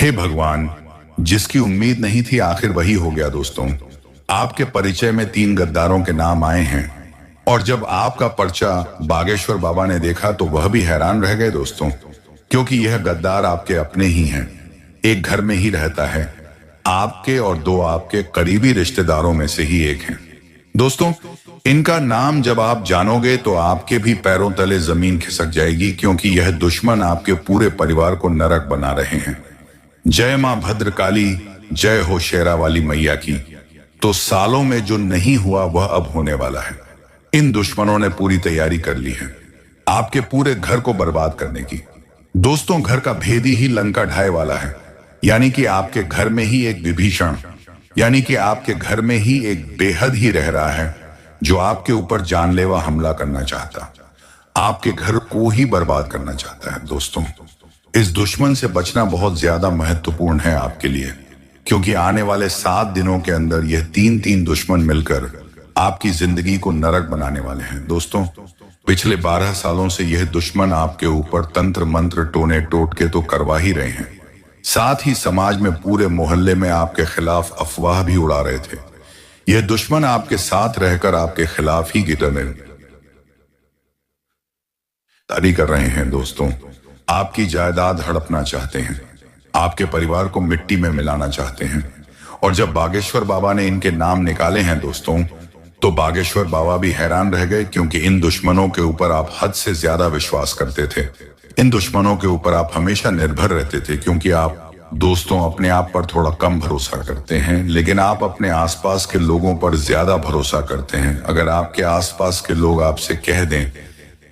हे भगवान, जिसकी उम्मीद नहीं थी आखिर वही हो गया दोस्तों। आपके परिचय में 3 गद्दारों के नाम आए हैं और जब आपका पर्चा बागेश्वर बाबा ने देखा तो वह भी हैरान रह गए दोस्तों, क्योंकि यह गद्दार आपके अपने ही हैं। एक घर में ही रहता है, आपके और 2 आपके करीबी रिश्तेदारों में से ही एक हैं। दोस्तों, इनका नाम जब आप जानोगे तो आपके भी पैरों तले जमीन खिसक जाएगी, क्योंकि यह दुश्मन आपके पूरे परिवार को नरक बना रहे हैं। जय मां भद्रकाली, जय हो शेरा वाली मैया की। तो सालों में जो नहीं हुआ वह अब होने वाला है। इन दुश्मनों ने पूरी तैयारी कर ली है आपके पूरे घर को बर्बाद करने की। दोस्तों, घर का भेदी ही लंका ढाए वाला है, यानी कि आपके घर में ही एक विभीषण, यानी कि आपके घर में ही एक बेहद ही रह रहा है जो आपके ऊपर जानलेवा हमला करना चाहता, आपके घर को ही बर्बाद करना चाहता है। दोस्तों, इस दुश्मन से बचना बहुत ज्यादा महत्वपूर्ण है आपके लिए, क्योंकि आने वाले 7 दिनों के अंदर यह 3 दुश्मन मिलकर आपकी जिंदगी को नरक बनाने वाले हैं। दोस्तों, पिछले 12 सालों से यह दुश्मन आपके ऊपर तंत्र मंत्र टोने टोटके तो करवा ही रहे हैं, साथ ही समाज में पूरे मोहल्ले में आपके खिलाफ अफवाह भी उड़ा रहे थे। यह दुश्मन आपके साथ रहकर आपके खिलाफ ही गिरफ्तारी कर रहे हैं। दोस्तों, आपकी जायदाद हड़पना चाहते हैं, आपके परिवार को मिट्टी में मिलाना चाहते हैं। और जब बागेश्वर बाबा ने इनके नाम निकाले हैं दोस्तों, तो बागेश्वर बाबा भी हैरान रह गए, क्योंकि इन दुश्मनों के ऊपर आप हद से ज्यादा विश्वास करते थे। इन दुश्मनों के ऊपर आप हमेशा निर्भर रहते थे, क्योंकि आप दोस्तों अपने आप पर थोड़ा कम भरोसा करते हैं, लेकिन आप अपने आसपास के लोगों पर ज्यादा भरोसा करते हैं। अगर आपके आसपास के लोग आपसे कह दें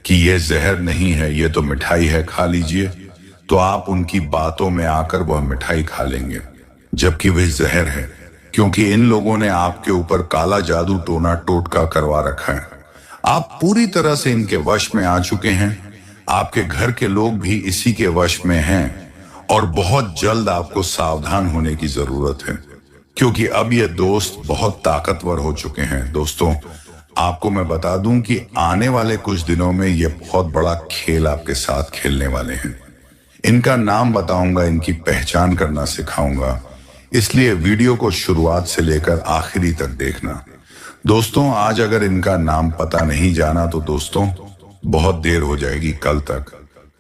कि यह जहर नहीं है, यह तो मिठाई है, खा लीजिए, तो आप उनकी बातों में आकर वह मिठाई खा लेंगे, जबकि वह जहर है, क्योंकि इन लोगों ने आपके ऊपर काला जादू टोना टोटका करवा रखा है। आप पूरी तरह से इनके वश में आ चुके हैं। आपके घर के लोग भी इसी के वश में हैं और बहुत जल्द आपको सावधान होने की जरूरत है, क्योंकि अब ये दोस्त बहुत ताकतवर हो चुके हैं। दोस्तों, आपको मैं बता दूं कि आने वाले कुछ दिनों में ये बहुत बड़ा खेल आपके साथ खेलने वाले हैं। इनका नाम बताऊंगा, इनकी पहचान करना सिखाऊंगा, इसलिए वीडियो को शुरुआत से लेकर आखिरी तक देखना। दोस्तों, आज अगर इनका नाम पता नहीं जाना तो दोस्तों बहुत देर हो जाएगी कल तक,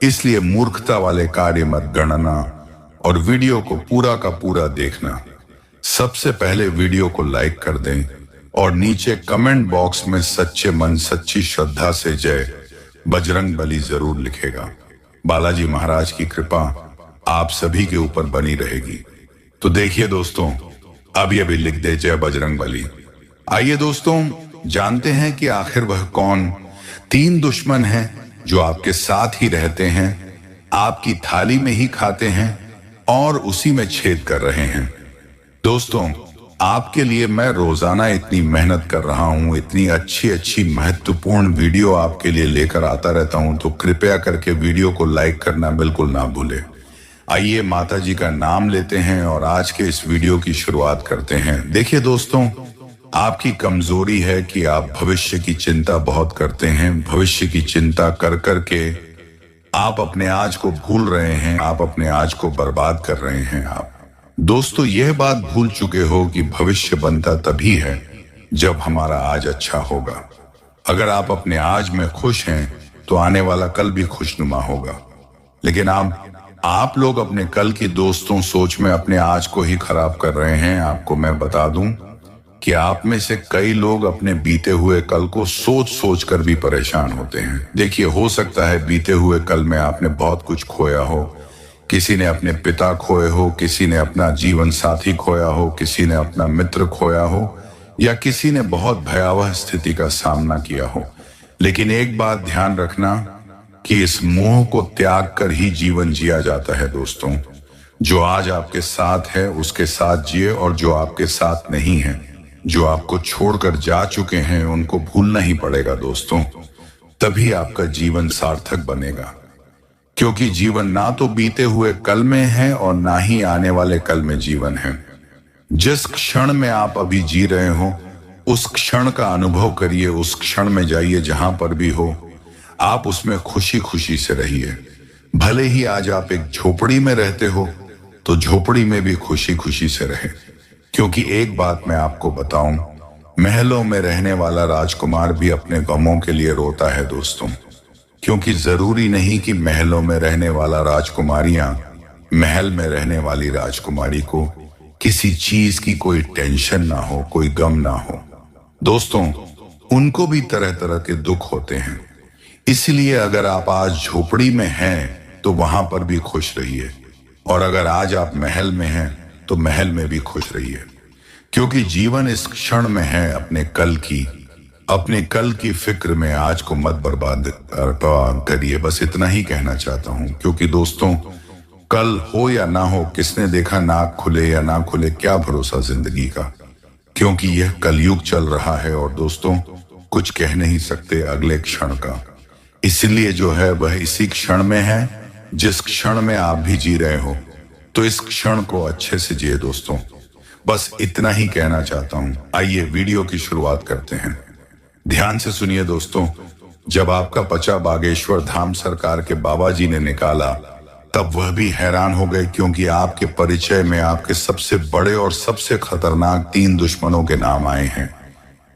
इसलिए मूर्खता वाले कार्य मत गणना और वीडियो को पूरा का पूरा देखना। सबसे पहले वीडियो को लाइक कर दें और नीचे कमेंट बॉक्स में सच्चे मन सच्ची श्रद्धा से जय बजरंग बली जरूर लिखेगा। बालाजी महाराज की कृपा आप सभी के ऊपर बनी रहेगी। तो देखिए दोस्तों, अब ये भी लिख दे जय बजरंग बली। आइए दोस्तों, जानते हैं कि आखिर वह कौन 3 दुश्मन हैं जो आपके साथ ही रहते हैं, आपकी थाली में ही खाते हैं और उसी में छेद कर रहे हैं। दोस्तों, आपके लिए मैं रोजाना इतनी मेहनत कर रहा हूं, इतनी अच्छी महत्वपूर्ण वीडियो आपके लिए लेकर आता रहता हूं, तो कृपया करके वीडियो को लाइक करना बिल्कुल ना भूले। आइए माता जी का नाम लेते हैं और आज के इस वीडियो की शुरुआत करते हैं। देखिए दोस्तों, आपकी कमजोरी है कि आप भविष्य की चिंता बहुत करते हैं। भविष्य की चिंता कर कर के आप अपने आज को भूल रहे हैं, आप अपने आज को बर्बाद कर रहे हैं। आप दोस्तों यह बात भूल चुके हो कि भविष्य बनता तभी है जब हमारा आज अच्छा होगा। अगर आप अपने आज में खुश हैं तो आने वाला कल भी खुशनुमा होगा, लेकिन आप लोग अपने कल की दोस्तों सोच में अपने आज को ही खराब कर रहे हैं। आपको मैं बता दूं कि आप में से कई लोग अपने बीते हुए कल को सोच सोच कर भी परेशान होते हैं। देखिए, हो सकता है बीते हुए कल में आपने बहुत कुछ खोया हो, किसी ने अपने पिता खोए हो, किसी ने अपना जीवन साथी खोया हो, किसी ने अपना मित्र खोया हो, या किसी ने बहुत भयावह स्थिति का सामना किया हो। लेकिन एक बात ध्यान रखना कि इस मोह को त्याग कर ही जीवन जिया जाता है। दोस्तों, जो आज आपके साथ है उसके साथ जिए, और जो आपके साथ नहीं है, जो आपको छोड़कर जा चुके हैं, उनको भूलना ही पड़ेगा दोस्तों। तभी आपका जीवन सार्थक बनेगा, क्योंकि जीवन ना तो बीते हुए कल में है और ना ही आने वाले कल में जीवन है। जिस क्षण में आप अभी जी रहे हो उस क्षण का अनुभव करिए, उस क्षण में जाइए, जहां पर भी हो आप उसमें खुशी खुशी से रहिए। भले ही आज आप एक झोपड़ी में रहते हो तो झोपड़ी में भी खुशी खुशी से रहे। क्योंकि एक बात मैं आपको बताऊं, महलों में रहने वाला राजकुमार भी अपने गमों के लिए रोता है दोस्तों। क्योंकि जरूरी नहीं कि महलों में रहने वाला राजकुमारियां महल में रहने वाली राजकुमारी को किसी चीज की कोई टेंशन ना हो, कोई गम ना हो। दोस्तों, उनको भी तरह तरह के दुख होते हैं। इसलिए अगर आप आज झोपड़ी में हैं तो वहां पर भी खुश रहिए, और अगर आज आप महल में हैं तो महल में भी खुश रहिए। क्योंकि जीवन इस क्षण में है। अपने कल की फिक्र में आज को मत बर्बाद करिए। बस इतना ही कहना चाहता हूं। क्योंकि दोस्तों, कल हो या ना हो, किसने देखा नाक खुले या ना खुले, क्या भरोसा जिंदगी का। क्योंकि यह कलयुग चल रहा है और दोस्तों, कुछ कह नहीं सकते अगले क्षण का। इसलिए जो है वह इसी क्षण में है जिस क्षण में आप भी जी रहे हो। तो इस क्षण को अच्छे से जिए दोस्तों। बस इतना ही कहना चाहता हूं। आइए वीडियो की शुरुआत करते हैं। ध्यान से सुनिए दोस्तों। जब आपका पचा बागेश्वर धाम सरकार के बाबा जी ने निकाला, तब वह भी हैरान हो गए। क्योंकि आपके परिचय में आपके सबसे बड़े और सबसे खतरनाक 3 दुश्मनों के नाम आए हैं।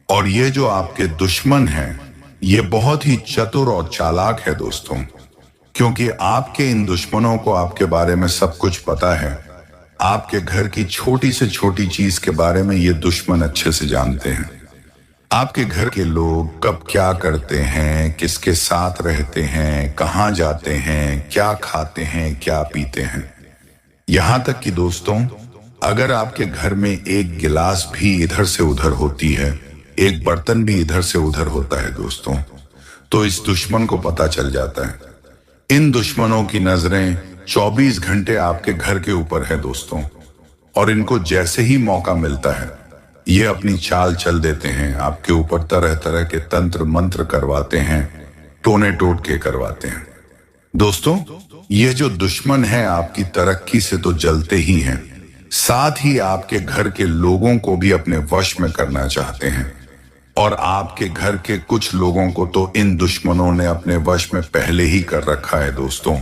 और ये जो आपके दुश्मन हैं, ये बहुत ही चतुर और चालाक है दोस्तों। क्योंकि आपके इन दुश्मनों को आपके बारे में सब कुछ पता है। आपके घर की छोटी से छोटी चीज के बारे में ये दुश्मन अच्छे से जानते हैं। आपके घर के लोग कब क्या करते हैं, किसके साथ रहते हैं, कहाँ जाते हैं, क्या खाते हैं, क्या पीते हैं। यहां तक कि दोस्तों, अगर आपके घर में एक गिलास भी इधर से उधर होती है, एक बर्तन भी इधर से उधर होता है दोस्तों, तो इस दुश्मन को पता चल जाता है। इन दुश्मनों की नजरें 24 घंटे आपके घर के ऊपर है दोस्तों। और इनको जैसे ही मौका मिलता है, ये अपनी चाल चल देते हैं। आपके ऊपर तरह तरह के तंत्र मंत्र करवाते हैं, टोने टोटके करवाते हैं। दोस्तों, ये जो दुश्मन है आपकी तरक्की से तो जलते ही हैं, साथ ही आपके घर के लोगों को भी अपने वश में करना चाहते हैं। और आपके घर के कुछ लोगों को तो इन दुश्मनों ने अपने वश में पहले ही कर रखा है दोस्तों।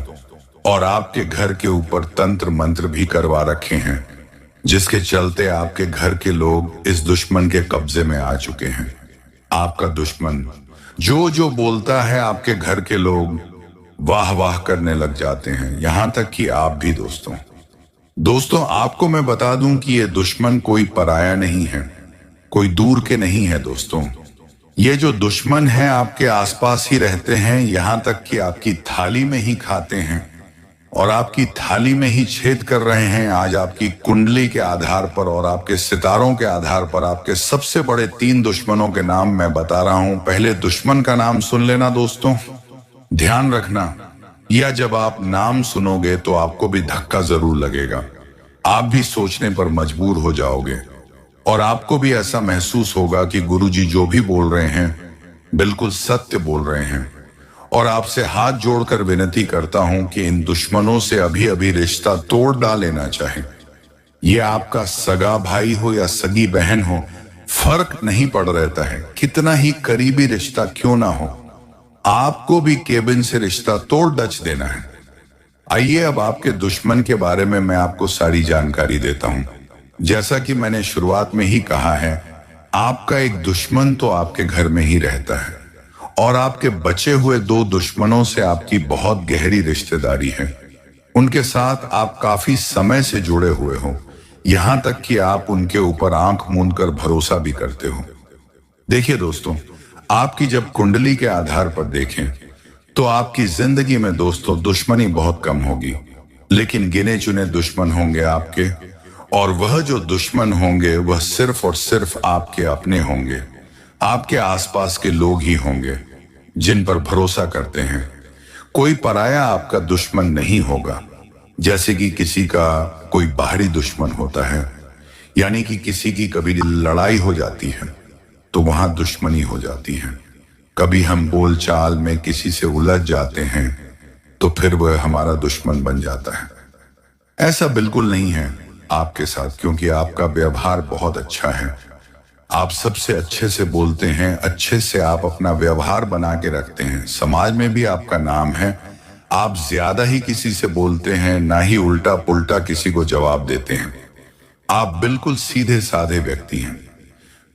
और आपके घर के ऊपर तंत्र मंत्र भी करवा रखे हैं, जिसके चलते आपके घर के लोग इस दुश्मन के कब्जे में आ चुके हैं। आपका दुश्मन जो जो बोलता है, आपके घर के लोग वाह वाह करने लग जाते हैं। यहां तक कि आप भी दोस्तों, आपको मैं बता दूं कि ये दुश्मन कोई पराया नहीं है, कोई दूर के नहीं है दोस्तों। ये जो दुश्मन है आपके आसपास ही रहते हैं। यहां तक कि आपकी थाली में ही खाते हैं और आपकी थाली में ही छेद कर रहे हैं। आज आपकी कुंडली के आधार पर और आपके सितारों के आधार पर आपके सबसे बड़े 3 दुश्मनों के नाम मैं बता रहा हूं। पहले दुश्मन का नाम सुन लेना दोस्तों, ध्यान रखना। या जब आप नाम सुनोगे तो आपको भी धक्का जरूर लगेगा। आप भी सोचने पर मजबूर हो जाओगे और आपको भी ऐसा महसूस होगा कि गुरुजी जो भी बोल रहे हैं बिल्कुल सत्य बोल रहे हैं। और आपसे हाथ जोड़कर विनती करता हूं कि इन दुश्मनों से अभी अभी रिश्ता तोड़ डालेना चाहे। ये आपका सगा भाई हो या सगी बहन हो, फर्क नहीं पड़ रहता है। कितना ही करीबी रिश्ता क्यों ना हो, आपको भी केबिन से रिश्ता तोड़ डच देना है। आइए अब आपके दुश्मन के बारे में मैं आपको सारी जानकारी देता हूं। जैसा कि मैंने शुरुआत में ही कहा है, आपका एक दुश्मन तो आपके घर में ही रहता है और आपके बचे हुए 2 दुश्मनों से आपकी बहुत गहरी रिश्तेदारी है। उनके साथ आप काफी समय से जुड़े हुए हो, यहां तक कि आप उनके ऊपर आंख मूंद कर भरोसा भी करते हो। देखिए दोस्तों, आपकी जब कुंडली के आधार पर देखें तो आपकी जिंदगी में दोस्तों दुश्मनी बहुत कम होगी, लेकिन गिने चुने दुश्मन होंगे आपके। और वह जो दुश्मन होंगे वह सिर्फ और सिर्फ आपके अपने होंगे, आपके आसपास के लोग ही होंगे जिन पर भरोसा करते हैं। कोई पराया आपका दुश्मन नहीं होगा। जैसे कि किसी का कोई बाहरी दुश्मन होता है, यानी कि किसी की कभी लड़ाई हो जाती है तो वहां दुश्मनी हो जाती है। कभी हम बोलचाल में किसी से उलझ जाते हैं तो फिर वह हमारा दुश्मन बन जाता है। ऐसा बिल्कुल नहीं है आपके साथ, क्योंकि आपका व्यवहार बहुत अच्छा है। आप सबसे अच्छे से बोलते हैं, अच्छे से आप अपना व्यवहार बना के रखते हैं। समाज में भी आपका नाम है, आप ज्यादा ही किसी से बोलते हैं, ना ही उल्टा पुल्टा किसी को जवाब देते हैं। आप बिल्कुल सीधे साधे व्यक्ति हैं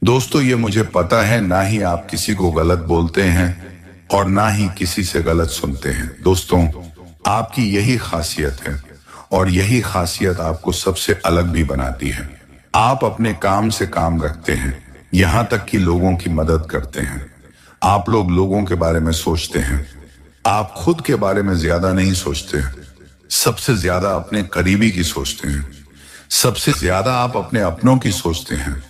दोस्तों। ये मुझे पता है, ना ही आप किसी को गलत बोलते हैं और ना ही किसी से गलत सुनते हैं दोस्तों। आपकी यही खासियत है और यही खासियत आपको सबसे अलग भी बनाती है। आप अपने काम से काम रखते हैं, यहां तक कि लोगों की मदद करते हैं। आप लोगों के बारे में सोचते हैं। आप खुद के बारे में ज्यादा नहीं सोचते, सबसे ज्यादा अपने करीबी की सोचते हैं। सबसे ज्यादा आप अपने अपनों की सोचते हैं।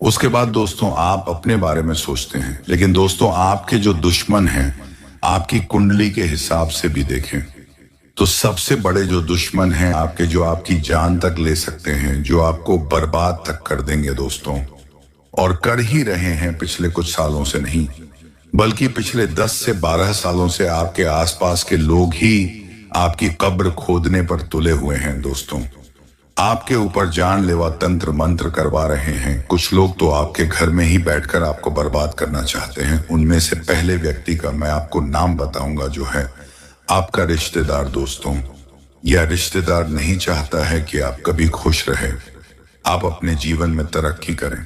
उसके बाद दोस्तों आप अपने बारे में सोचते हैं। लेकिन दोस्तों आपके जो दुश्मन हैं, आपकी कुंडली के हिसाब से भी देखें तो सबसे बड़े जो दुश्मन हैं आपके, जो आपकी जान तक ले सकते हैं, जो आपको बर्बाद तक कर देंगे दोस्तों, और कर ही रहे हैं पिछले कुछ सालों से नहीं, बल्कि पिछले 10 से 12 सालों से आपके आसपास के लोग ही आपकी कब्र खोदने पर तुले हुए हैं दोस्तों। आपके ऊपर जानलेवा तंत्र मंत्र करवा रहे हैं। कुछ लोग तो आपके घर में ही बैठकर आपको बर्बाद करना चाहते हैं। उनमें से पहले व्यक्ति का मैं आपको नाम बताऊंगा, जो है आपका रिश्तेदार दोस्तों। यह रिश्तेदार नहीं चाहता है कि आप कभी खुश रहे, आप अपने जीवन में तरक्की करें।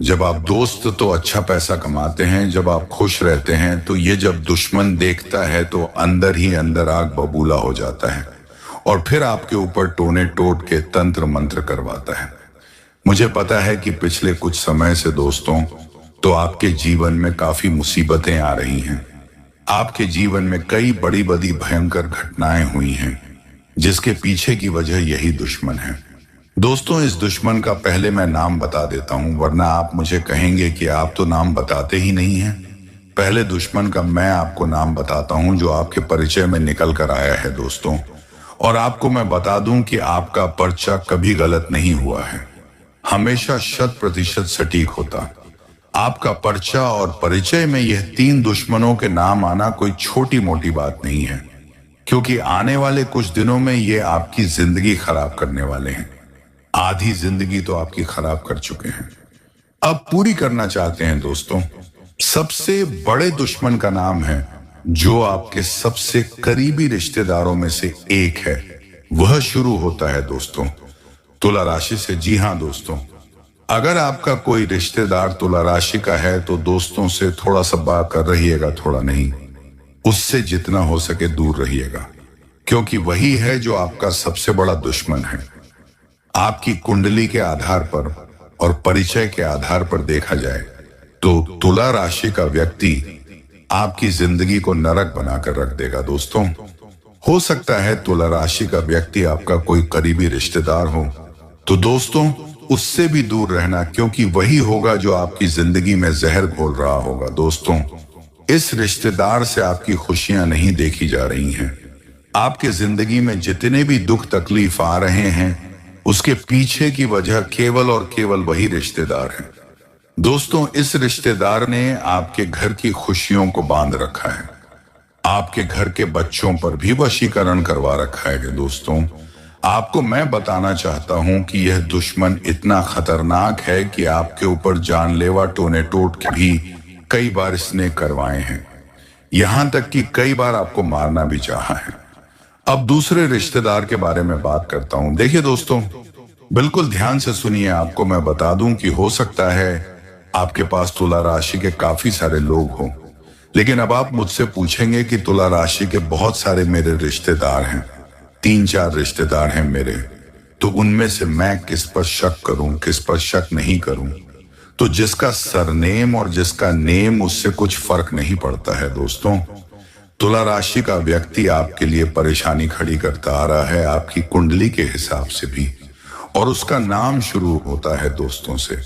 जब आप दोस्त तो अच्छा पैसा कमाते हैं, जब आप खुश रहते हैं, तो ये जब दुश्मन देखता है तो अंदर ही अंदर आग बबूला हो जाता है और फिर आपके ऊपर टोने टोट के तंत्र मंत्र करवाता है। मुझे पता है कि पिछले कुछ समय से दोस्तों तो आपके जीवन में काफी मुसीबतें आ रही हैं। आपके जीवन में कई बड़ी बड़ी भयंकर घटनाएं हुई हैं, जिसके पीछे की वजह यही दुश्मन है दोस्तों। इस दुश्मन का पहले मैं नाम बता देता हूं, वरना आप मुझे कहेंगे कि आप तो नाम बताते ही नहीं हैं। पहले दुश्मन का मैं आपको नाम बताता हूं, जो आपके परिचय में निकल कर आया है दोस्तों। और आपको मैं बता दूं कि आपका पर्चा कभी गलत नहीं हुआ है, हमेशा 100% सटीक होता। आपका पर्चा और परिचय में यह 3 दुश्मनों के नाम आना कोई छोटी मोटी बात नहीं है, क्योंकि आने वाले कुछ दिनों में ये आपकी जिंदगी खराब करने वाले हैं। आधी जिंदगी तो आपकी खराब कर चुके हैं, अब पूरी करना चाहते हैं दोस्तों। सबसे बड़े दुश्मन का नाम है, जो आपके सबसे करीबी रिश्तेदारों में से एक है। वह शुरू होता है दोस्तों तुला राशि से। जी हां दोस्तों, अगर आपका कोई रिश्तेदार तुला राशि का है तो दोस्तों से थोड़ा सा बात कर रहिएगा, थोड़ा नहीं, उससे जितना हो सके दूर रहिएगा, क्योंकि वही है जो आपका सबसे बड़ा दुश्मन है। आपकी कुंडली के आधार पर और परिचय के आधार पर देखा जाए तो तुला राशि का व्यक्ति आपकी जिंदगी को नरक बनाकर रख देगा दोस्तों। हो सकता है तुला राशि का व्यक्ति आपका कोई करीबी रिश्तेदार हो, तो दोस्तों उससे भी दूर रहना, क्योंकि वही होगा जो आपकी जिंदगी में जहर घोल रहा होगा दोस्तों। इस रिश्तेदार से आपकी खुशियां नहीं देखी जा रही हैं। आपके जिंदगी में जितने भी दुख तकलीफ आ रहे हैं, उसके पीछे की वजह केवल और केवल वही रिश्तेदार है दोस्तों। इस रिश्तेदार ने आपके घर की खुशियों को बांध रखा है, आपके घर के बच्चों पर भी वशीकरण करवा रखा है दोस्तों। आपको मैं बताना चाहता हूं कि यह दुश्मन इतना खतरनाक है कि आपके ऊपर जानलेवा टोने टोट के भी कई बार इसने करवाए हैं, यहां तक कि कई बार आपको मारना भी चाहा है। अब दूसरे रिश्तेदार के बारे में बात करता हूं। देखिए दोस्तों, बिल्कुल ध्यान से सुनिए। आपको मैं बता दूं कि हो सकता है आपके पास तुला राशि के काफी सारे लोग हों, लेकिन अब आप मुझसे पूछेंगे कि तुला राशि के बहुत सारे मेरे रिश्तेदार हैं, 3-4 रिश्तेदार हैं मेरे, तो उनमें से मैं किस पर शक करूं, किस पर शक नहीं करूं। तो जिसका सरनेम और जिसका नेम, उससे कुछ फर्क नहीं पड़ता है दोस्तों। तुला राशि का व्यक्ति आपके लिए परेशानी खड़ी करता आ रहा है, आपकी कुंडली के हिसाब से भी, और उसका नाम शुरू होता है दोस्तों से।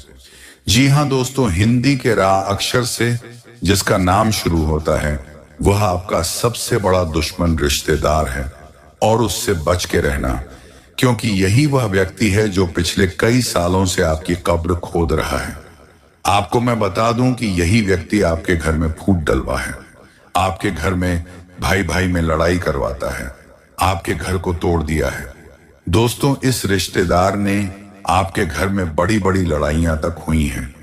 जी हां दोस्तों, हिंदी के रा अक्षर से जिसका नाम शुरू होता है, वह आपका सबसे बड़ा दुश्मन रिश्तेदार है, और उससे बच के रहना, क्योंकि यही वह व्यक्ति है जो पिछले कई सालों से आपकी कब्र खोद रहा है। आपको मैं बता दूं कि यही व्यक्ति आपके घर में फूट डलवा है, आपके घर में भाई भाई में लड़ाई करवाता है, आपके घर को तोड़ दिया है दोस्तों। इस रिश्तेदार ने आपके घर में बड़ी बड़ी लड़ाइयां तक हुई हैं,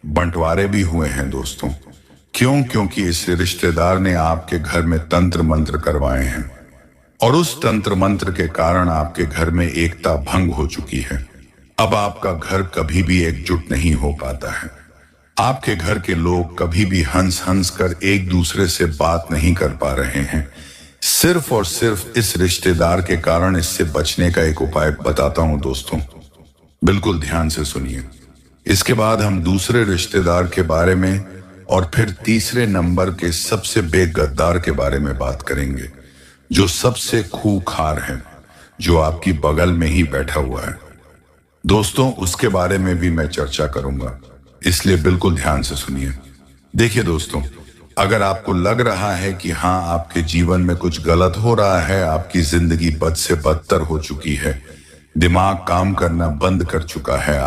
बंटवारे भी हुए हैं दोस्तों। क्यों? क्योंकि इस रिश्तेदार ने आपके घर में तंत्र मंत्र करवाए हैं, और उस तंत्र मंत्र के कारण आपके घर में एकता भंग हो चुकी है। अब आपका घर कभी भी एकजुट नहीं हो पाता है। आपके घर के लोग कभी भी हंस हंस कर एक दूसरे से बात नहीं कर पा रहे हैं, सिर्फ और सिर्फ इस रिश्तेदार के कारण। इससे बचने का एक उपाय बताता हूं दोस्तों, बिल्कुल ध्यान से सुनिए। इसके बाद हम दूसरे रिश्तेदार के बारे में और फिर तीसरे नंबर के सबसे बेगद्दार के बारे में बात करेंगे, जो सबसे खूंखार है, जो आपकी बगल में ही बैठा हुआ है। दोस्तों, उसके बारे में भी मैं चर्चा करूंगा, इसलिए बिल्कुल ध्यान से सुनिए। देखिए दोस्तों, अगर आपको लग रहा है कि हाँ, आपके जीवन में कुछ गलत हो रहा है, आपकी जिंदगी बद से बदतर हो चुकी है, दिमाग काम करना बंद कर चुका है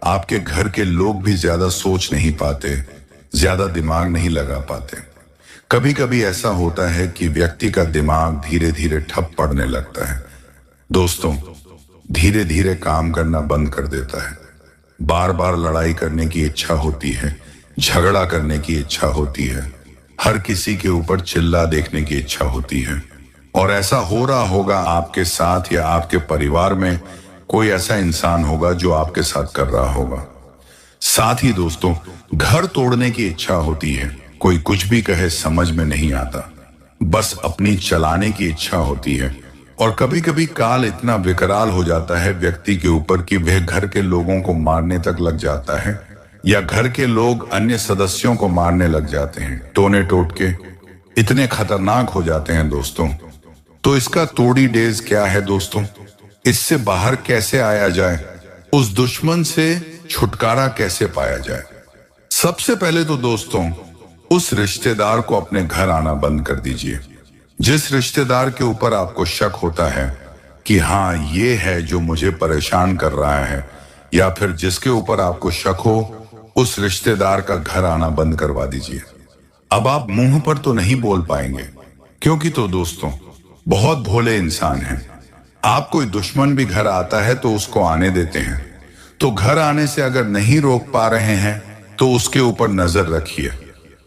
आपके घर के लोग भी ज्यादा सोच नहीं पाते, ज्यादा दिमाग नहीं लगा पाते। कभी कभी ऐसा होता है कि व्यक्ति का दिमाग धीरे धीरे ठप पड़ने लगता है। दोस्तों, धीरे धीरे काम करना बंद कर देता है। बार बार लड़ाई करने की इच्छा होती है, झगड़ा करने की इच्छा होती है, हर किसी के ऊपर चिल्ला देखने की इच्छा होती है। और ऐसा हो रहा होगा आपके साथ, या आपके परिवार में कोई ऐसा इंसान होगा जो आपके साथ कर रहा होगा। साथ ही दोस्तों, घर तोड़ने की इच्छा होती है। कोई कुछ भी कहे समझ में नहीं आता, बस अपनी चलाने की इच्छा होती है। और कभी कभी काल इतना विकराल हो जाता है व्यक्ति के ऊपर कि वह घर के लोगों को मारने तक लग जाता है, या घर के लोग अन्य सदस्यों को मारने लग जाते हैं, टोने टोट के इतने खतरनाक हो जाते हैं दोस्तों। तो इसका तोड़ी डेज क्या है दोस्तों? इससे बाहर कैसे आया जाए? उस दुश्मन से छुटकारा कैसे पाया जाए? सबसे पहले तो दोस्तों, उस रिश्तेदार को अपने घर आना बंद कर दीजिए। जिस रिश्तेदार के ऊपर आपको शक होता है कि हाँ, ये है जो मुझे परेशान कर रहा है, या फिर जिसके ऊपर आपको शक हो, उस रिश्तेदार का घर आना बंद करवा दीजिए। अब आप मुंह पर तो नहीं बोल पाएंगे, क्योंकि तो दोस्तों, बहुत भोले इंसान हैं। आप कोई दुश्मन भी घर आता है तो उसको आने देते हैं। तो घर आने से अगर नहीं रोक पा रहे हैं तो उसके ऊपर नजर रखिए,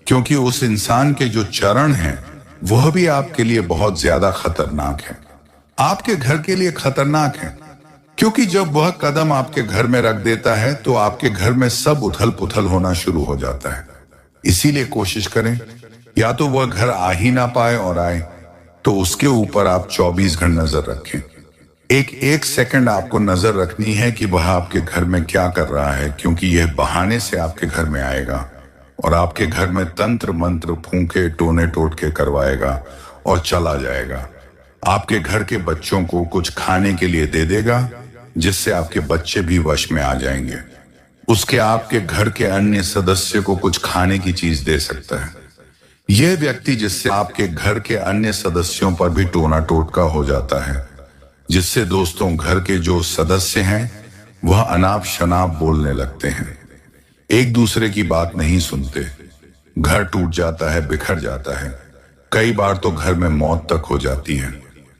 क्योंकि उस इंसान के जो चरण हैं वह भी आपके लिए बहुत ज्यादा खतरनाक है, आपके घर के लिए खतरनाक है। क्योंकि जब वह कदम आपके घर में रख देता है तो आपके घर में सब उथल पुथल होना शुरू हो जाता है। इसीलिए कोशिश करें, या तो वह घर आ ही ना पाए, और आए तो उसके ऊपर आप 24 घंटे नजर रखें। एक सेकंड आपको नजर रखनी है कि वह आपके घर में क्या कर रहा है, क्योंकि यह बहाने से आपके घर में आएगा और आपके घर में तंत्र मंत्र फूंके टोने टोट के करवाएगा और चला जाएगा। आपके घर के बच्चों को कुछ खाने के लिए दे देगा, जिससे आपके बच्चे भी वश में आ जाएंगे। उसके आपके घर के अन्य सदस्य को कुछ खाने की चीज दे सकता है। यह व्यक्ति जिससे आपके घर के अन्य सदस्यों पर भी टोना टोटका हो जाता है, जिससे दोस्तों घर के जो सदस्य हैं वह अनाप शनाप बोलने लगते हैं, एक दूसरे की बात नहीं सुनते, घर टूट जाता है, बिखर जाता है। कई बार तो घर में मौत तक हो जाती है।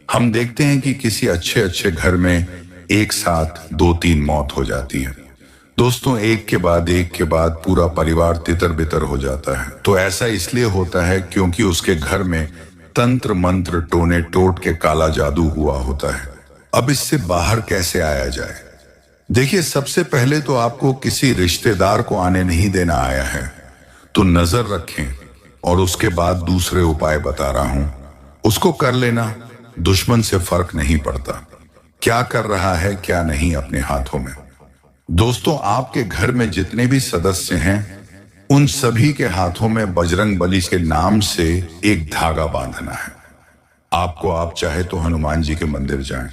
हम देखते हैं कि किसी अच्छे घर में एक साथ 2-3 मौत हो जाती है दोस्तों, एक के बाद पूरा परिवार तितर बितर हो जाता है। तो ऐसा इसलिए होता है क्योंकि उसके घर में तंत्र मंत्र टोने टोट के काला जादू हुआ होता है। अब इससे बाहर कैसे आया जाए? देखिए, सबसे पहले तो आपको किसी रिश्तेदार को आने नहीं देना आया है, तो नजर रखें, और उसके बाद दूसरे उपाय बता रहा हूं, उसको कर लेना। दुश्मन से फर्क नहीं पड़ता, क्या कर रहा है क्या नहीं अपने हाथों में। दोस्तों, आपके घर में जितने भी सदस्य हैं उन सभी के हाथों में बजरंग बली के नाम से एक धागा बांधना है आपको। आप चाहे तो हनुमान जी के मंदिर जाएं,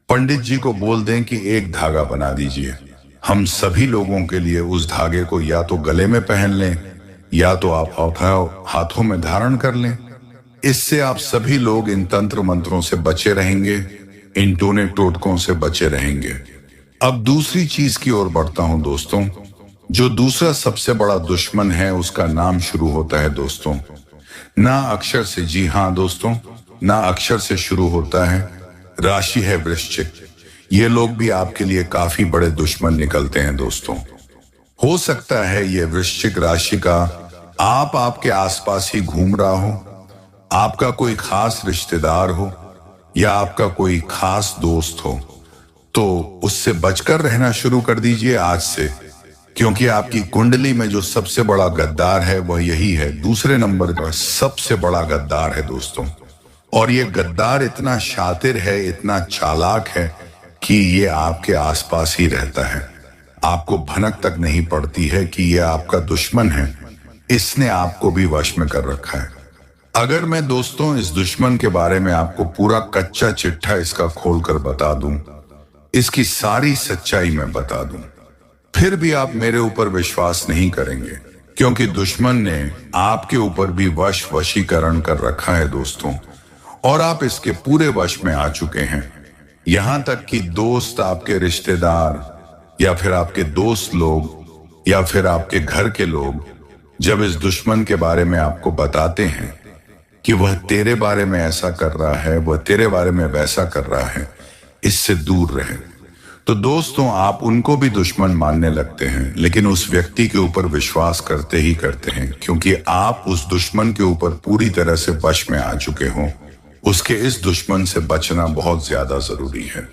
पंडित जी को बोल दें कि एक धागा बना दीजिए। हम सभी लोगों के लिए उस धागे को या तो गले में पहन लें, या तो आप हाथों में धारण कर लें। इससे आप सभी लोग इन तंत्र मंत्रों से बचे रहेंगे, इन टोने टोटकों से बचे रहेंगे। अब दूसरी चीज की ओर बढ़ता हूं दोस्तों। जो दूसरा सबसे बड़ा दुश्मन है उसका नाम शुरू होता है दोस्तों ना अक्षर से, जी हां दोस्तों, ना अक्षर से शुरू होता है। राशि है वृश्चिक। ये लोग भी आपके लिए काफी बड़े दुश्मन निकलते हैं दोस्तों। हो सकता है ये वृश्चिक राशि का आपके आसपास ही घूम रहा हो, आपका कोई खास रिश्तेदार हो या आपका कोई खास दोस्त हो, तो उससे बचकर रहना शुरू कर दीजिए आज से, क्योंकि आपकी कुंडली में जो सबसे बड़ा गद्दार है वह यही है, दूसरे नंबर का सबसे बड़ा गद्दार है दोस्तों। और ये गद्दार इतना शातिर है, इतना चालाक है कि ये आपके आसपास ही रहता है। आपको भनक तक नहीं पड़ती है कि ये आपका दुश्मन है, इसने आपको भी वश में कर रखा है। अगर मैं दोस्तों इस दुश्मन के बारे में आपको पूरा कच्चा चिट्ठा इसका खोलकर बता दूं, इसकी सारी सच्चाई मैं बता दूं, फिर भी आप मेरे ऊपर विश्वास नहीं करेंगे, क्योंकि दुश्मन ने आपके ऊपर भी वशीकरण कर रखा है दोस्तों, और आप इसके पूरे वश में आ चुके हैं। यहां तक कि दोस्त, आपके रिश्तेदार या फिर आपके दोस्त लोग या फिर आपके घर के लोग जब इस दुश्मन के बारे में आपको बताते हैं कि वह तेरे बारे में ऐसा कर रहा है, वह तेरे बारे में वैसा कर रहा है, इससे दूर रहे, तो दोस्तों आप उनको भी दुश्मन मानने लगते हैं, लेकिन उस व्यक्ति के ऊपर विश्वास करते ही करते हैं, क्योंकि आप उस दुश्मन के ऊपर पूरी तरह से वश में आ चुके हो। उसके इस दुश्मन से बचना बहुत ज्यादा जरूरी है,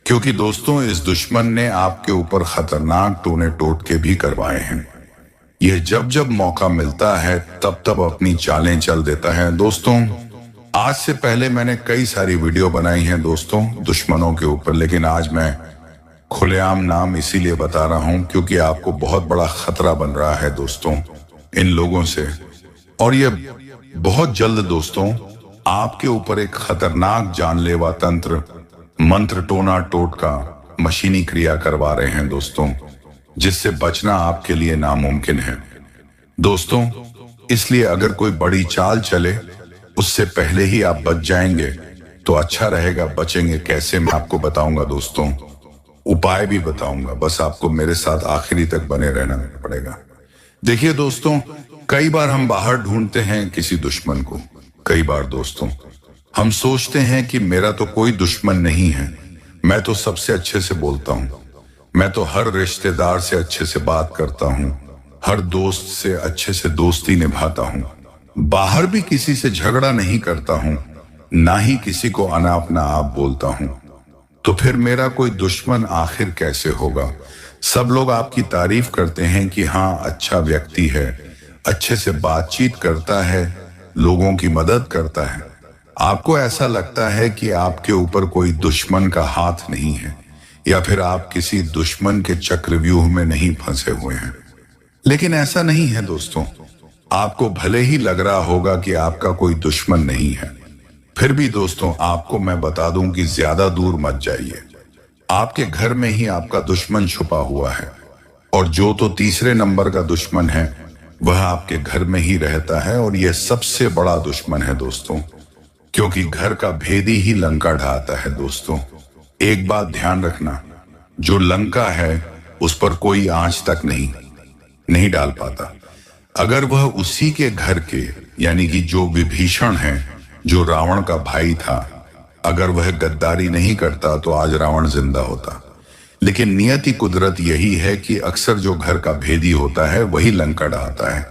क्योंकि दोस्तों इस दुश्मन ने आपके ऊपर खतरनाक टोने टोटके भी करवाए हैं। यह जब जब मौका मिलता है तब तब अपनी चालें चल देता है दोस्तों। आज से पहले मैंने कई सारी वीडियो बनाई हैं दोस्तों दुश्मनों के ऊपर, लेकिन आज मैं खुलेआम नाम इसीलिए बता रहा हूं क्योंकि आपको बहुत बड़ा खतरा बन रहा है दोस्तों इन लोगों से, और ये बहुत जल्द दोस्तों आपके ऊपर एक खतरनाक जानलेवा तंत्र, मंत्र, टोना टोटका, मशीनी क्रिया करवा रहे हैं दोस्तों, जिससे बचना आपके लिए नामुमकिन है दोस्तों। इसलिए अगर कोई बड़ी चाल चले उससे पहले ही आप बच जाएंगे तो अच्छा रहेगा। बचेंगे कैसे मैं आपको बताऊंगा दोस्तों, उपाय भी बताऊंगा, बस आपको मेरे साथ आखिरी तक बने रहना पड़ेगा। देखिए दोस्तों, कई बार हम बाहर ढूंढते हैं किसी दुश्मन को, कई बार दोस्तों हम सोचते हैं कि मेरा तो कोई दुश्मन नहीं है, मैं तो सबसे अच्छे से बोलता हूं, मैं तो हर रिश्तेदार से अच्छे से बात करता हूं, हर दोस्त से अच्छे से दोस्ती निभाता हूं, बाहर भी किसी से झगड़ा नहीं करता हूं, ना ही किसी को अनाप ना आप बोलता हूं, तो फिर मेरा कोई दुश्मन आखिर कैसे होगा। सब लोग आपकी तारीफ करते हैं कि हाँ अच्छा व्यक्ति है, अच्छे से बातचीत करता है, लोगों की मदद करता है। आपको ऐसा लगता है कि आपके ऊपर कोई दुश्मन का हाथ नहीं है, या फिर आप किसी दुश्मन के चक्रव्यूह में नहीं फंसे हुए हैं, लेकिन ऐसा नहीं है दोस्तों। आपको भले ही लग रहा होगा कि आपका कोई दुश्मन नहीं है, फिर भी दोस्तों आपको मैं बता दूं कि ज्यादा दूर मत जाइए। आपके घर में ही आपका दुश्मन छुपा हुआ है, और जो तो तीसरे नंबर का दुश्मन है वह आपके घर में ही रहता है, और यह सबसे बड़ा दुश्मन है दोस्तों, क्योंकि घर का भेदी ही लंका ढाता है दोस्तों। एक बात ध्यान रखना, जो लंका है उस पर कोई आंच तक नहीं डाल पाता। अगर वह उसी के घर के, यानी कि जो विभीषण है, जो रावण का भाई था, अगर वह गद्दारी नहीं करता तो आज रावण जिंदा होता। लेकिन नियति कुदरत यही है कि अक्सर जो घर का भेदी होता है वही लंका ढाता है,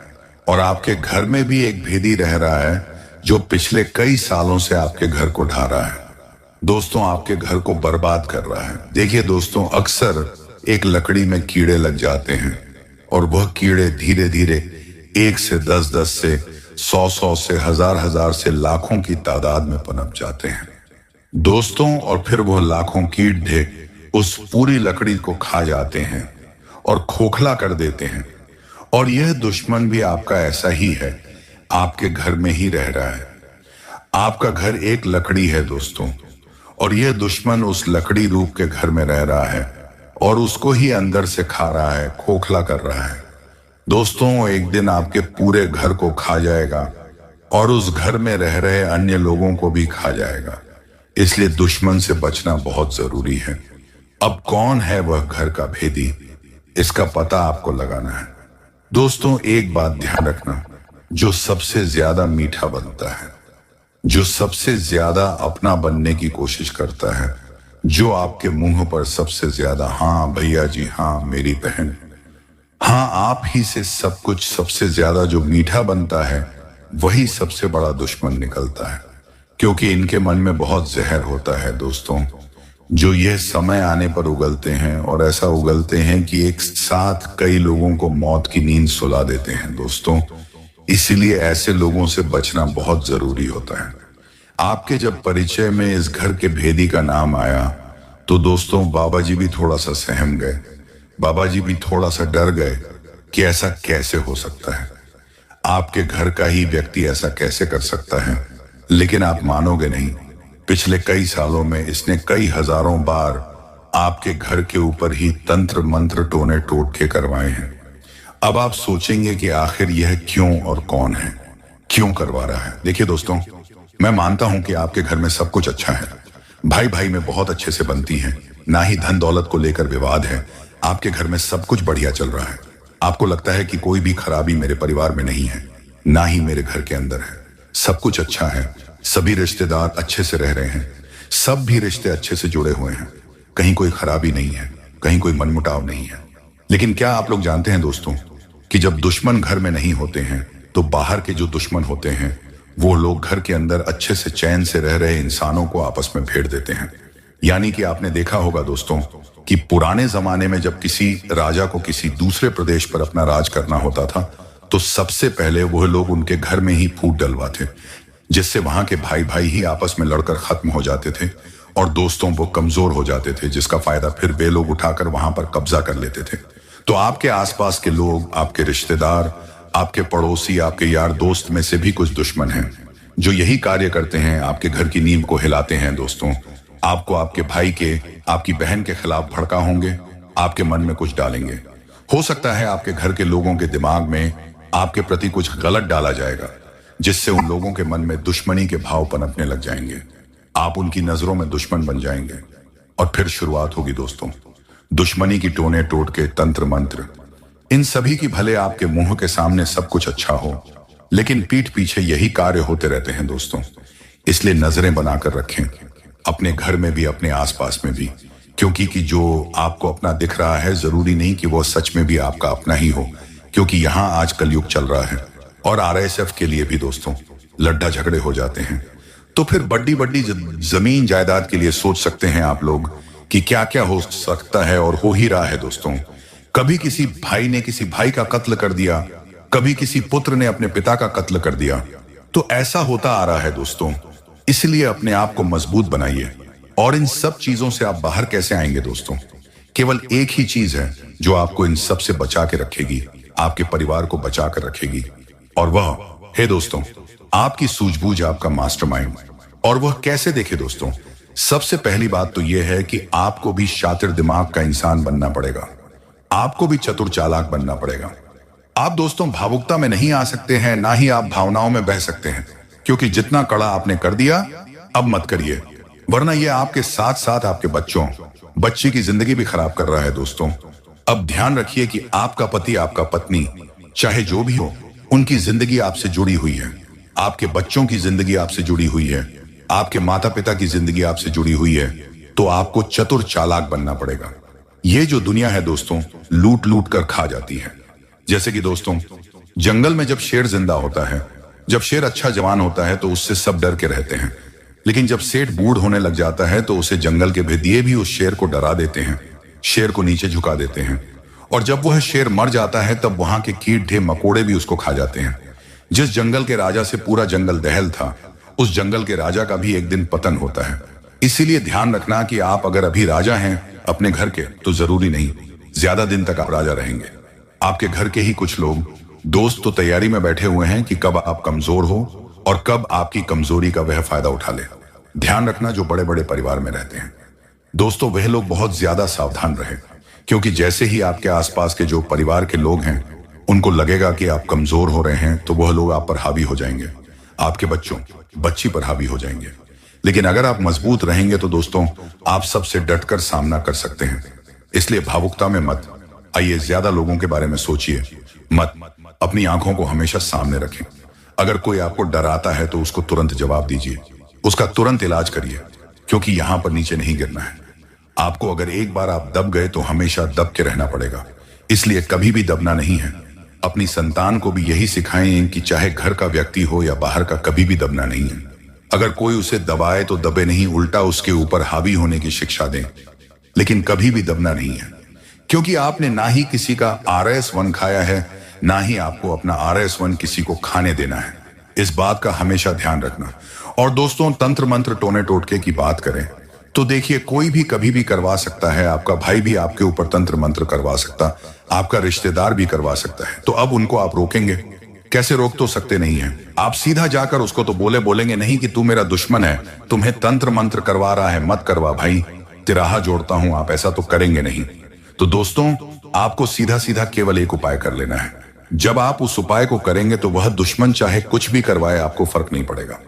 और आपके घर में भी एक भेदी रह रहा है जो पिछले कई सालों से आपके घर को ढा रहा है दोस्तों, आपके घर को बर्बाद कर रहा है। देखिए दोस्तों, अक्सर एक लकड़ी में कीड़े लग जाते हैं, और वह कीड़े धीरे धीरे 1 से 10 से 100 से हजार से लाखों की तादाद में पनप जाते हैं दोस्तों, और फिर वह लाखों कीड़े उस पूरी लकड़ी को खा जाते हैं और खोखला कर देते हैं। और यह दुश्मन भी आपका ऐसा ही है, आपके घर में ही रह रहा है। आपका घर एक लकड़ी है दोस्तों, और यह दुश्मन उस लकड़ी रूप के घर में रह रहा है और उसको ही अंदर से खा रहा है, खोखला कर रहा है दोस्तों। एक दिन आपके पूरे घर को खा जाएगा और उस घर में रह रहे अन्य लोगों को भी खा जाएगा। इसलिए दुश्मन से बचना बहुत जरूरी है। अब कौन है वह घर का भेदी, इसका पता आपको लगाना है दोस्तों। एक बात ध्यान रखना, जो सबसे ज्यादा मीठा बनता है, जो सबसे ज्यादा अपना बनने की कोशिश करता है, जो आपके मुंह पर सबसे ज्यादा हाँ भैया जी, हाँ मेरी बहन, हाँ आप ही से सब कुछ सबसे ज्यादा जो मीठा बनता है, वही सबसे बड़ा दुश्मन निकलता है, क्योंकि इनके मन में बहुत जहर होता है दोस्तों, जो यह समय आने पर उगलते हैं, और ऐसा उगलते हैं कि एक साथ कई लोगों को मौत की नींद सुला देते हैं दोस्तों। इसीलिए ऐसे लोगों से बचना बहुत जरूरी होता है। आपके जब परिचय में इस घर के भेदी का नाम आया तो दोस्तों बाबा जी भी थोड़ा सा सहम गए, बाबा जी भी थोड़ा सा डर गए कि ऐसा कैसे हो सकता है, आपके घर का ही व्यक्ति ऐसा कैसे कर सकता है। लेकिन आप मानोगे नहीं, पिछले कई सालों में इसने कई हजारों बार आपके घर के ऊपर ही तंत्र मंत्र टोने टोटके करवाए हैं। अब आप सोचेंगे कि आखिर यह क्यों और कौन है, क्यों करवा रहा है। देखिए दोस्तों, मैं मानता हूं कि आपके घर में सब कुछ अच्छा है, भाई भाई में बहुत अच्छे से बनती हैं, ना ही धन दौलत को लेकर विवाद है, आपके घर में सब कुछ बढ़िया चल रहा है। आपको लगता है कि कोई भी खराबी मेरे परिवार में नहीं है, ना ही मेरे घर के अंदर है, सब कुछ अच्छा है, सभी रिश्तेदार अच्छे से रह रहे हैं, सब भी रिश्ते अच्छे से जुड़े हुए हैं, कहीं कोई खराबी नहीं है, कहीं कोई मनमुटाव नहीं है। लेकिन क्या आप लोग जानते हैं दोस्तों कि जब दुश्मन घर में नहीं होते हैं तो बाहर के जो दुश्मन होते हैं वो लोग घर के अंदर अच्छे से चैन से रह रहे इंसानों को आपस में भेड़ देते हैं। यानी कि आपने देखा होगा दोस्तों कि पुराने जमाने में जब किसी राजा को किसी दूसरे प्रदेश पर अपना राज करना होता था तो सबसे पहले वह लोग उनके घर में ही फूट डलवाते, जिससे वहां के भाई भाई ही आपस में लड़कर खत्म हो जाते थे और दोस्तों वो कमजोर हो जाते थे, जिसका फायदा फिर वे लोग उठाकर वहां पर कब्जा कर लेते थे। तो आपके आसपास के लोग, आपके रिश्तेदार, आपके पड़ोसी, आपके यार दोस्त में से भी कुछ दुश्मन हैं जो यही कार्य करते हैं, आपके घर की नींव को हिलाते हैं दोस्तों। आपको आपके भाई के, आपकी बहन के खिलाफ भड़का होंगे, आपके मन में कुछ डालेंगे। हो सकता है आपके घर के लोगों के दिमाग में आपके प्रति कुछ गलत डाला जाएगा, जिससे उन लोगों के मन में दुश्मनी के भाव पनपने लग जाएंगे, आप उनकी नजरों में दुश्मन बन जाएंगे और फिर शुरुआत होगी दोस्तों दुश्मनी की टोने टोटके, तंत्र मंत्र। इन सभी की भले आपके मुंह के सामने सब कुछ अच्छा हो, लेकिन पीठ पीछे यही कार्य होते रहते हैं दोस्तों। इसलिए नजरें बनाकर रखें, अपने घर में भी, अपने आसपास में भी, क्योंकि कि जो आपको अपना दिख रहा है जरूरी नहीं कि वो सच में भी आपका अपना ही हो, क्योंकि यहाँ आज कलयुग चल रहा है और आरएसएफ के लिए भी दोस्तों लड्डा झगड़े हो जाते हैं। तो फिर बड़ी बड़ी जमीन जायदाद के लिए सोच सकते हैं आप लोग कि क्या क्या हो सकता है, और हो ही रहा है दोस्तों। कभी किसी भाई ने किसी भाई का कत्ल कर दिया, कभी किसी पुत्र ने अपने पिता का कत्ल कर दिया। तो ऐसा होता आ रहा है दोस्तों। इसलिए अपने आप को मजबूत बनाइए। और इन सब चीजों से आप बाहर कैसे आएंगे दोस्तों? केवल एक ही चीज है जो आपको इन सब से बचा के रखेगी, आपके परिवार को बचा कर रखेगी, और वह है दोस्तों आपकी सूझबूझ, आपका मास्टरमाइंड। और वह कैसे देखे दोस्तों? सबसे पहली बात तो यह है कि आपको भी शातिर दिमाग का इंसान बनना पड़ेगा, आपको भी चतुर चालाक बनना पड़ेगा। आप दोस्तों भावुकता में नहीं आ सकते हैं, ना ही आप भावनाओं में बह सकते हैं, क्योंकि जितना कड़ा आपने कर दिया अब मत करिए, वरना यह आपके साथ साथ आपके बच्चों, बच्ची की जिंदगी भी खराब कर रहा है दोस्तों। अब ध्यान रखिए कि आपका पति, आपका पत्नी, चाहे जो भी हो, उनकी जिंदगी आपसे जुड़ी हुई है, आपके बच्चों की जिंदगी आपसे जुड़ी हुई है, आपके माता पिता की जिंदगी आपसे जुड़ी हुई है। तो आपको चतुर चालाक बनना पड़ेगा। ये जो दुनिया है दोस्तों लूट लूट कर खा जाती है। जैसे कि दोस्तों जंगल में जब शेर जिंदा होता है, जब शेर अच्छा जवान होता है तो उससे सब डर के रहते हैं, लेकिन जब सेठ बूढ़ होने लग जाता है तो उसे जंगल के भेदिए भी उस शेर को डरा देते हैं, शेर को नीचे झुका देते हैं। और जब वह शेर मर जाता है तब वहां के कीट ढे मकोड़े भी उसको खा जाते हैं। जिस जंगल के राजा से पूरा जंगल दहल था, उस जंगल के राजा का भी एक दिन पतन होता है। इसीलिए ध्यान रखना कि आप अगर अभी राजा हैं अपने घर के, तो जरूरी नहीं ज्यादा दिन तक आप राजा रहेंगे। आपके घर के ही कुछ लोग दोस्त तो तैयारी में बैठे हुए हैं कि कब आप कमजोर हो और कब आपकी कमजोरी का वह फायदा उठा ले। ध्यान रखना जो बड़े बड़े परिवार में रहते हैं दोस्तों, वह लोग बहुत ज्यादा सावधान रहे, क्योंकि जैसे ही आपके आसपास के जो परिवार के लोग हैं उनको लगेगा कि आप कमजोर हो रहे हैं तो वह लोग आप पर हावी हो जाएंगे, आपके बच्चों, बच्ची पर हावी हो जाएंगे। लेकिन अगर आप मजबूत रहेंगे तो दोस्तों आप सबसे डटकर सामना कर सकते हैं। इसलिए भावुकता में मत आइए, ज्यादा लोगों के बारे में सोचिए मत, अपनी आंखों को हमेशा सामने रखें। अगर कोई आपको डराता है तो उसको तुरंत जवाब दीजिए, उसका तुरंत इलाज करिए, क्योंकि यहां पर नीचे नहीं गिरना है। आपको अगर एक बार आप दब गए तो हमेशा दब के रहना पड़ेगा, इसलिए कभी भी दबना नहीं है। अपनी संतान को भी यही सिखाएं कि चाहे घर का व्यक्ति हो या बाहर का, कभी भी दबना नहीं है। अगर कोई उसे दबाए तो दबे नहीं, उल्टा उसके ऊपर हावी होने की शिक्षा दें, लेकिन कभी भी दबना नहीं है। क्योंकि आपने ना ही किसी का RS1 खाया है, ना ही आपको अपना RS1 किसी को खाने देना है। इस बात का हमेशा ध्यान रखना। और दोस्तों, तंत्र मंत्र टोने टोटके की बात करें तो देखिए, कोई भी कभी भी करवा सकता है। आपका भाई भी आपके ऊपर तंत्र मंत्र करवा सकता, आपका रिश्तेदार भी करवा सकता है। तो अब उनको आप रोकेंगे कैसे? रोक तो सकते नहीं है। आप सीधा जाकर उसको तो बोलेंगे नहीं कि तू मेरा दुश्मन है, तुम्हें तंत्र मंत्र करवा रहा है, मत करवा भाई, तिराहा जोड़ता हूं। आप ऐसा तो करेंगे नहीं। तो दोस्तों, आपको सीधा सीधा केवल एक उपाय कर लेना है। जब आप उस उपाय को करेंगे तो वह दुश्मन चाहे कुछ भी करवाए, आपको फर्क नहीं पड़ेगा।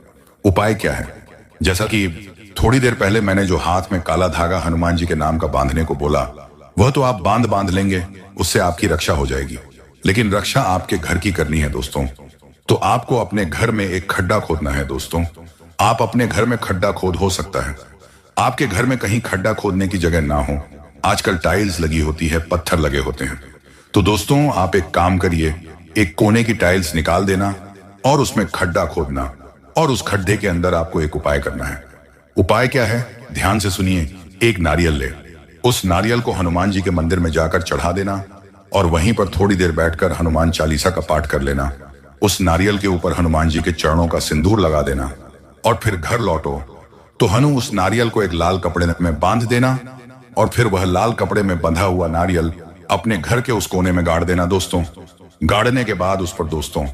उपाय क्या है? जैसा कि थोड़ी देर पहले मैंने जो हाथ में काला धागा हनुमान जी के नाम का बांधने को बोला, वह तो आप बांध लेंगे, उससे आपकी रक्षा हो जाएगी। लेकिन रक्षा आपके घर की करनी है दोस्तों। तो आपको अपने घर में एक खड्डा खोदना है दोस्तों। आप अपने घर में खड्डा खोद, हो सकता है आपके घर में कहीं खड्डा खोदने की जगह ना हो। आजकल टाइल्स लगी होती है, पत्थर लगे होते हैं। तो दोस्तों, आप एक काम करिए, एक कोने की टाइल्स निकाल देना और उसमें खड्डा खोदना, और उस खड्डे के अंदर आपको एक उपाय करना है। उपाय क्या है? ध्यान से सुनिए। एक नारियल ले, उस नारियल को हनुमान जी के मंदिर में जाकर चढ़ा देना और वहीं पर थोड़ी देर बैठकर हनुमान चालीसा का पाठ कर लेना। उस नारियल के ऊपर हनुमान जी के चरणों का सिंदूर लगा देना और फिर घर लौटो तो हनु उस नारियल को एक लाल कपड़े में बांध देना और फिर वह लाल कपड़े में बंधा हुआ नारियल अपने घर के उस कोने में गाड़ देना दोस्तों। गाड़ने के बाद उस पर दोस्तों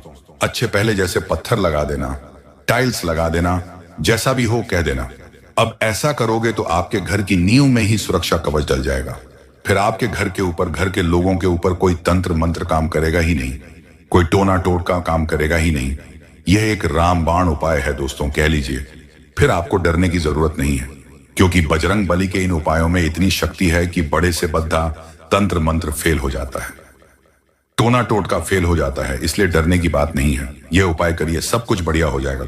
अच्छे पहले जैसे पत्थर लगा देना, टाइल्स लगा देना, जैसा भी हो कह देना। अब ऐसा करोगे तो आपके घर की नींव में ही सुरक्षा कवच डल जाएगा। फिर आपके घर के ऊपर, घर के लोगों के ऊपर कोई तंत्र मंत्र काम करेगा ही नहीं, कोई टोना टोटका काम करेगा ही नहीं। यह एक रामबाण उपाय है दोस्तों, कह लीजिए। फिर आपको डरने की जरूरत नहीं है, क्योंकि बजरंग बली के इन उपायों में इतनी शक्ति है कि बड़े से बद्धा तंत्र मंत्र फेल हो जाता है, टोना टोटका फेल हो जाता है। इसलिए डरने की बात नहीं है। यह उपाय करिए, सब कुछ बढ़िया हो जाएगा।